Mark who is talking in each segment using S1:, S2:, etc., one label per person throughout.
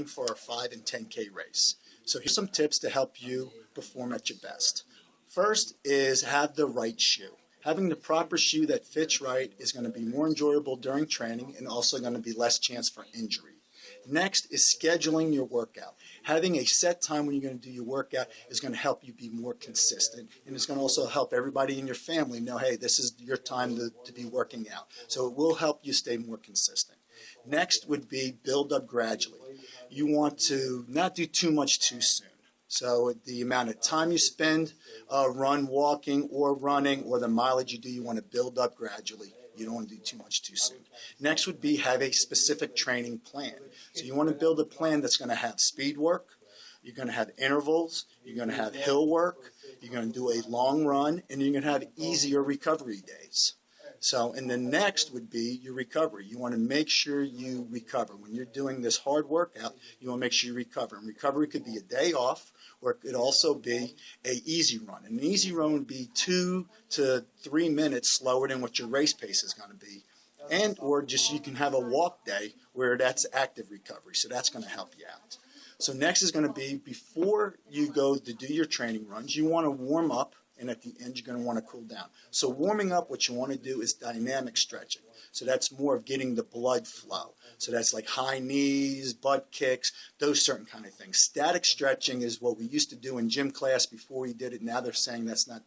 S1: for our 5 and 10K race. So here's some tips to help you perform at your best. First is have the right shoe. Having the proper shoe that fits right is going to be more enjoyable during training and also going to be less chance for injury. Next is scheduling your workout. Having a set time when you're going to do your workout is going to help you be more consistent, and it's going to also help everybody in your family know, hey, this is your time to be working out. So it will help you stay more consistent. Next would be build up gradually. You want to not do too much too soon. So the amount of time you spend walking or running, or the mileage you do, you want to build up gradually. You don't want to do too much too soon. Next would be have a specific training plan. So you want to build a plan that's going to have speed work, you're going to have intervals, you're going to have hill work, you're going to do a long run, and you're going to have easier recovery days. So, and the next would be your recovery. You want to make sure you recover. When you're doing this hard workout, you want to make sure you recover. And recovery could be a day off, or it could also be an easy run. And an easy run would be 2 to 3 minutes slower than what your race pace is going to be. And or just you can have a walk day where that's active recovery. So that's going to help you out. So next is going to be before you go to do your training runs, you want to warm up. And at the end, you're going to want to cool down. So warming up, what you want to do is dynamic stretching. So that's more of getting the blood flow. So that's like high knees, butt kicks, those certain kind of things. Static stretching is what we used to do in gym class before we did it. Now they're saying that's not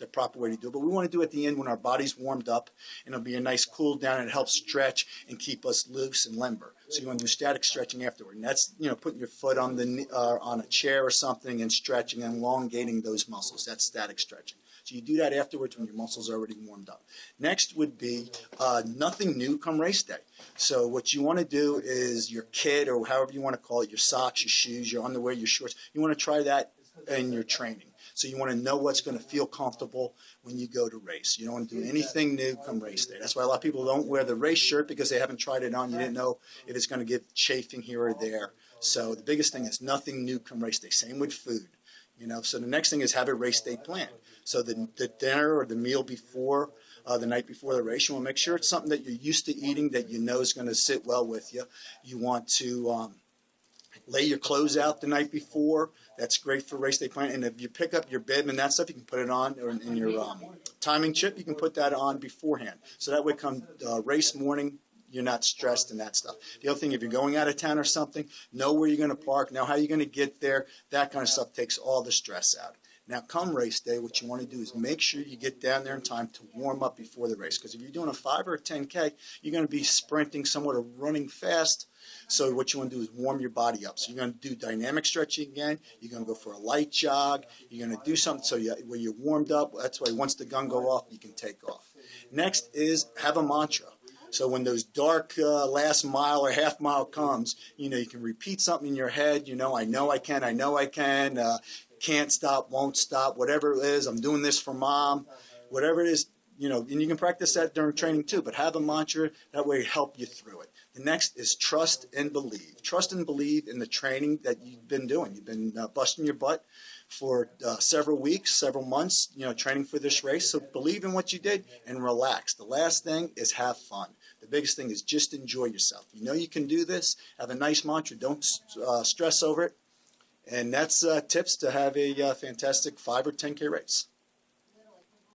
S1: the proper way to do it. But we want to do it at the end when our body's warmed up, and it'll be a nice cool down, and it helps stretch and keep us loose and limber. So you want to do static stretching afterward. And that's, putting your foot on on a chair or something and stretching and elongating those muscles. That's static stretching. So you do that afterwards when your muscles are already warmed up. Next would be nothing new come race day. So what you want to do is your kit, or however you want to call it, your socks, your shoes, your underwear, your shorts, you want to try that in your training. So you want to know what's going to feel comfortable when you go to race. You don't want to do anything new come race day. That's why a lot of people don't wear the race shirt, because they haven't tried it on. You didn't know if it's going to get chafing here or there. So the biggest thing is nothing new come race day. Same with food. So the next thing is have a race day plan. So the dinner or the meal before, the night before the race, you want to make sure it's something that you're used to eating, that you know is going to sit well with you. You want to lay your clothes out the night before. That's great for race day plan. And if you pick up your bib and that stuff, you can put it on, or in your timing chip, you can put that on beforehand. So that way come race morning, you're not stressed and that stuff. The other thing, if you're going out of town or something, know where you're going to park, know how you're going to get there. That kind of stuff takes all the stress out. Now, come race day, what you want to do is make sure you get down there in time to warm up before the race. Because if you're doing a 5 or a 10K, you're going to be sprinting somewhat or running fast. So what you want to do is warm your body up. So you're going to do dynamic stretching again. You're going to go for a light jog. You're going to do something so where you're warmed up. That's why once the gun go off, you can take off. Next is have a mantra. So when those dark last mile or half mile comes, you can repeat something in your head. I know I can, can't stop, won't stop, whatever it is. I'm doing this for mom, whatever it is, and you can practice that during training too, but have a mantra. That way help you through it. The next is trust and believe. Trust and believe in the training that you've been doing. You've been busting your butt for several weeks, several months, training for this race. So believe in what you did and relax. The last thing is have fun. The biggest thing is just enjoy yourself. You can do this. Have a nice mantra. Don't stress over it. And that's tips to have a fantastic 5 or 10K race.